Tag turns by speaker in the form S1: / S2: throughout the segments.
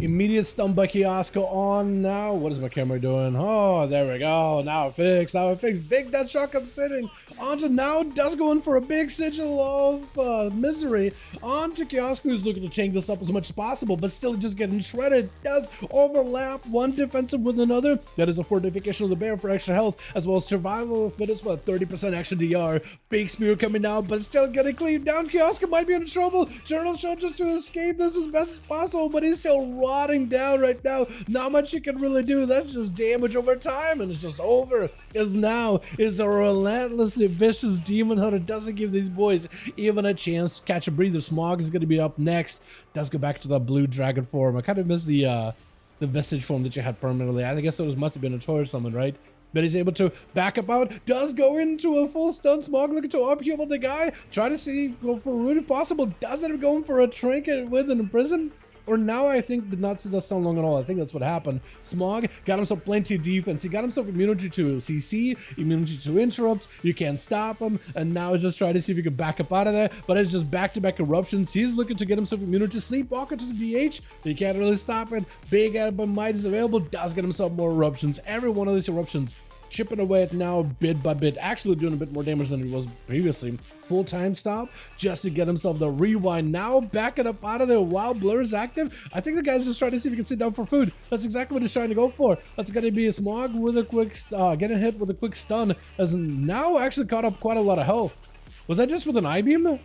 S1: Immediate stun by Kiosko on now. What is my camera doing? Oh, there we go. Now fixed. Now fixed. Big dead shock up sitting. Onto now does go in for a big sigil of misery. Onto Kiosko, who's looking to change this up as much as possible, but still just getting shredded. Does overlap one defensive with another. That is a fortification of the bear for extra health, as well as survival of fittest for a 30% extra DR. Big spear coming down, but still getting cleaved down. Kiosko might be in trouble. Journal show just to escape this as best as possible, but he's still rotting down right now. Not much you can really do. That's just damage over time, and it's just over. Because now is a relentlessly vicious demon hunter. Doesn't give these boys even a chance to catch a breather. Smog is going to be up next. Does go back to the blue dragon form. I kind of miss the vestige form that you had permanently. I guess it must have been a choice summon, right? But he's able to back up out. Does go into a full stun. Smog looking to upheaval the guy. Try to see if go for a root if possible. Does end up going for a trinket with an imprison. Or now I think did not see that stun long at all. I think that's what happened. Smog got himself plenty of defense. He got himself immunity to CC, immunity to interrupts. You can't stop him. And now he's just trying to see if he can back up out of there. But it's just back-to-back eruptions. He's looking to get himself immunity to Sleepwalker to the DH. But he can't really stop it. Big might is available. Does get himself more eruptions. Every one of these eruptions chipping away at now bit by bit, actually doing a bit more damage than he was previously. Full time stop just to get himself the rewind. Now backing up out of there while Blur is active. I think the guy's just trying to see if he can sit down for food. That's exactly what he's trying to go for. That's gonna be a Smog with a quick getting hit with a quick stun, as now actually caught up quite a lot of health. Was that just with an I-beam, or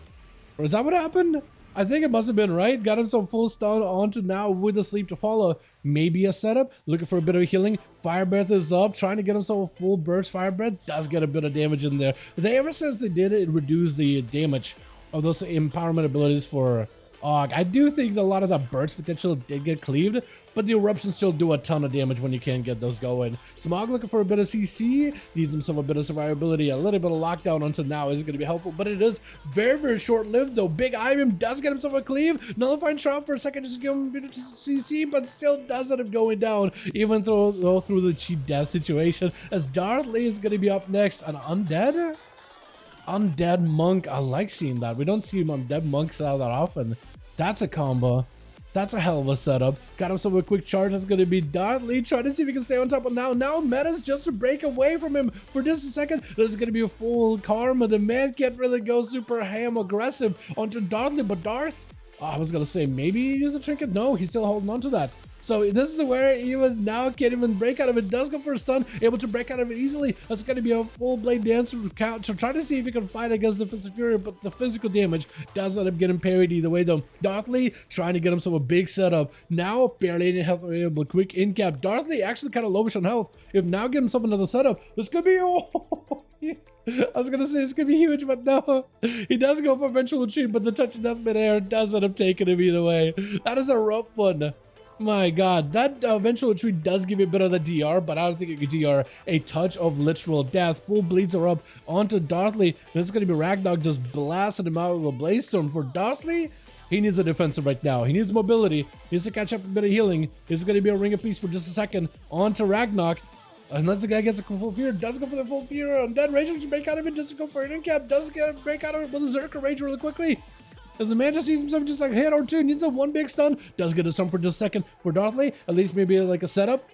S1: is that what happened? I think it must have been, right? Got himself full stun onto now with the sleep to follow. Maybe a setup. Looking for a bit of healing. Fire breath is up. Trying to get himself a full burst fire breath. Does get a bit of damage in there. Ever since they did it, it reduced the damage of those empowerment abilities for Og. I do think that a lot of that burst potential did get cleaved, but the eruptions still do a ton of damage when you can get those going. Smog looking for a bit of CC, needs himself a bit of survivability, a little bit of lockdown until now is going to be helpful, but it is very, very short-lived though. Big Ivan does get himself a cleave, nullifying Trump for a second, just give him a bit of CC, but still does end up going down, even though through the cheap death situation, as Darth Lee is going to be up next. An undead? Undead monk. I like seeing that. We don't see undead monks out that often. That's a combo. That's a hell of a setup. Got himself a quick charge. That's going to be Darth Lee trying to see if he can stay on top of now. Now Meta's just to break away from him for just a second. There's going to be a full karma. The man can't really go super ham aggressive onto Darth Lee, but Darth, I was going to say maybe use a trinket. No, he's still holding on to that. So this is where even now can't even break out of it. Does go for a stun, able to break out of it easily. That's going to be a full blade dance count to try to see if he can fight against the Fist of Fury, but the physical damage does end up getting parried either way though. Darth Lee trying to get himself a big setup. Now barely any health available. Quick in cap. Darth Lee actually kind of lowish on health. If now get himself another setup, this could be I was gonna say it's gonna be huge, but no. He does go for eventual retreat, but the touch of death midair does end up taking him either way. That is a rough one. My god, that eventual retreat does give you a bit of the DR, but I don't think it could DR a touch of literal death. Full bleeds are up onto Darth Lee, and it's going to be Ragnarok just blasting him out with a Blaze Storm. For Darth Lee, he needs a defensive right now. He needs mobility. He needs to catch up a bit of healing. It's going to be a Ring of Peace for just a second onto Ragnarok. Unless the guy gets a full fear, does go for the full fear. Undead Rage to break out of it, just to go for an in-cap. Does get a break out of it with a Zerker Rage really quickly. As the man just sees himself just like hit or two, needs a one big stun, does get a stun for just a second for Darth Lee, at least maybe like a setup.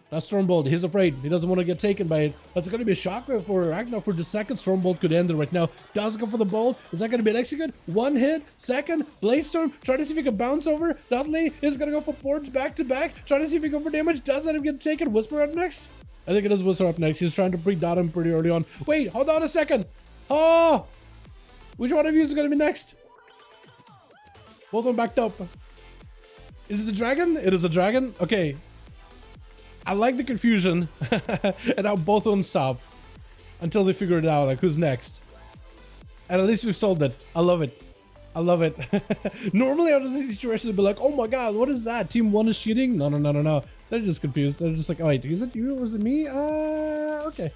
S1: That's Stormbolt, he's afraid, he doesn't want to get taken by it. That's going to be a shockwave for Ragnar for just a second. Stormbolt could end it right now. Does go for the bolt, is that going to be an execute? One hit, second, Blaze Storm, try to see if he can bounce over. Darth Lee is going to go for boards back to back, try to see if he can go for damage, does let him get taken. Whisper up next? I think it is Whisper up next, he's trying to pre-dot him pretty early on. Wait, hold on a second. Oh! Which one of you is going to be next? Both of them backed up. Is it the dragon? It is a dragon? Okay. I like the confusion and how both of them stopped until they figured it out, like who's next. And at least we've solved it. I love it. I love it. Normally out of these situations, they'd be like, oh my god, what is that? Team 1 is cheating? No. They're just confused. They're just like, oh wait, is it you or is it me? Okay.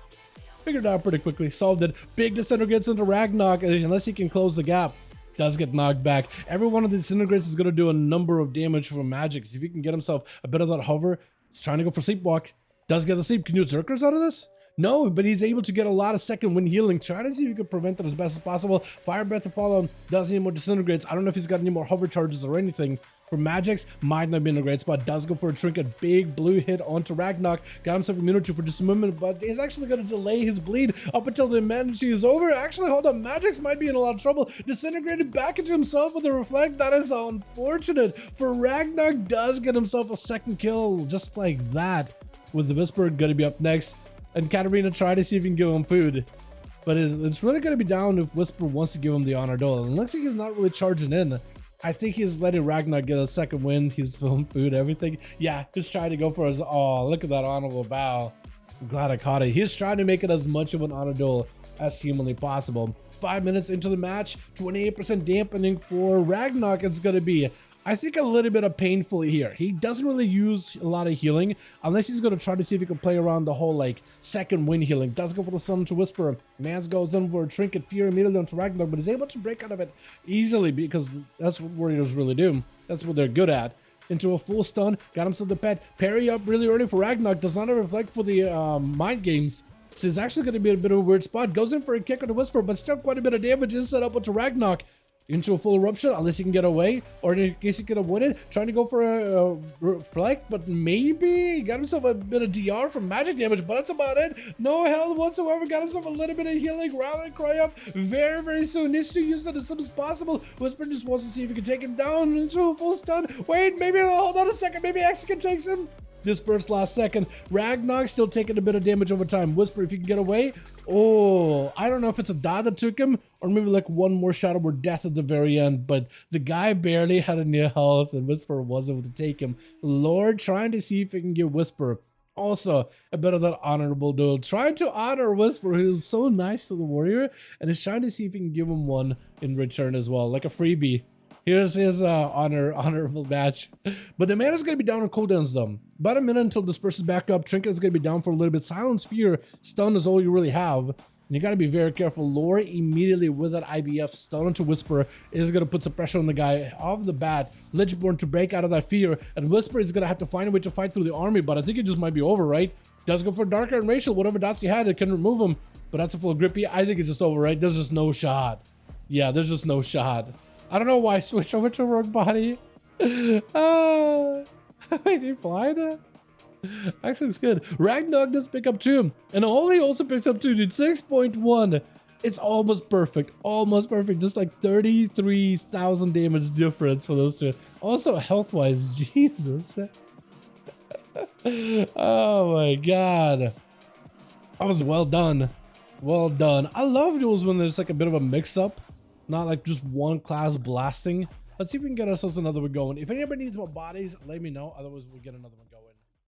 S1: Figured it out pretty quickly. Solved it. Big disintegrates into Ragnarok unless he can close the gap. Does get knocked back. Every one of the disintegrates is going to do a number of damage from magic. So if he can get himself a bit of that hover, he's trying to go for sleepwalk. Does get the sleep. Can you Zerkers out of this? No, but he's able to get a lot of second wind healing. Try to see if you can prevent it as best as possible. Fire breath to follow. Does need more disintegrates. I don't know if he's got any more hover charges or anything For Magix, might not be in a great spot. Does go for a trinket. Big blue hit onto Ragnarok. Got himself immunity for just a moment, but he's actually going to delay his bleed up until the immunity is over. Actually, hold on. Magix might be in a lot of trouble. Disintegrated back into himself with a reflect. That is unfortunate. For Ragnarok, does get himself a second kill just like that. With the Whisper going to be up next. And Katarina tried to see if he can give him food. But it's really going to be down if Whisper wants to give him the honor duel. And it looks like he's not really charging in. I think he's letting Ragnar get a second win. He's filming food, everything. Yeah, just trying to go for his... Oh, look at that honorable bow. I'm glad I caught it. He's trying to make it as much of an honor duel as humanly possible. 5 minutes into the match, 28% dampening for Ragnar. It's going to be... I think a little bit of painful here. He doesn't really use a lot of healing unless he's going to try to see if he can play around the whole like second win healing. Does go for the Sun to Whisper. Mans goes in for a trinket fear immediately onto Ragnar, but is able to break out of it easily because that's what warriors really do. That's what they're good at. Into a full stun, got himself the pet. Parry up really early for Ragnar. Does not reflect for the mind games. So it's actually going to be a bit of a weird spot. Goes in for a kick on the Whisper, but still quite a bit of damage is set up onto Ragnar. Into a full eruption, unless he can get away, or in case he could avoid it. Trying to go for a reflect, but maybe got himself a bit of DR from magic damage, but that's about it. No health whatsoever. Got himself a little bit of healing. Rally cry up very, very soon. Needs to use it as soon as possible. Whisper just wants to see if he can take him down into a full stun. Wait, maybe hold on a second. Maybe Axican takes him. Disperse last second. Ragnar still taking a bit of damage over time. Whisper, if you can get away. Oh, I don't know if it's a dot that took him or maybe like one more shot or death at the very end, but the guy barely had a near health and Whisper was able to take him. Lord trying to see if he can get Whisper. Also, a bit of that honorable duel. Trying to honor Whisper, who's so nice to the warrior, and is trying to see if he can give him one in return as well, like a freebie. Here's his honorable match. But the mana is going to be down on cooldowns though. About a minute until disperses back up. Trinket is going to be down for a little bit. Silence, Fear, Stun is all you really have. And you got to be very careful. Lore immediately with that IBF Stun onto Whisper is going to put some pressure on the guy off the bat. Lichborn to break out of that fear. And Whisper is going to have to find a way to fight through the army. But I think it just might be over, right? Does go for Darker and Racial. Whatever dots he had, it can remove them. But that's a full grippy. I think it's just over, right? There's just no shot. Yeah, there's just no shot. I don't know why I switched over to Rogue Body. Wait, he flied? Actually, it's good. Ragnar does pick up 2. And Oli also picks up 2, dude. 6.1. It's almost perfect. Almost perfect. Just like 33,000 damage difference for those two. Also, health-wise, Jesus. Oh my god. That was well done. Well done. I love duels when there's like a bit of a mix-up. Not like just one class blasting. Let's see if we can get ourselves another one going. If anybody needs more bodies, let me know. Otherwise, we'll get another one going.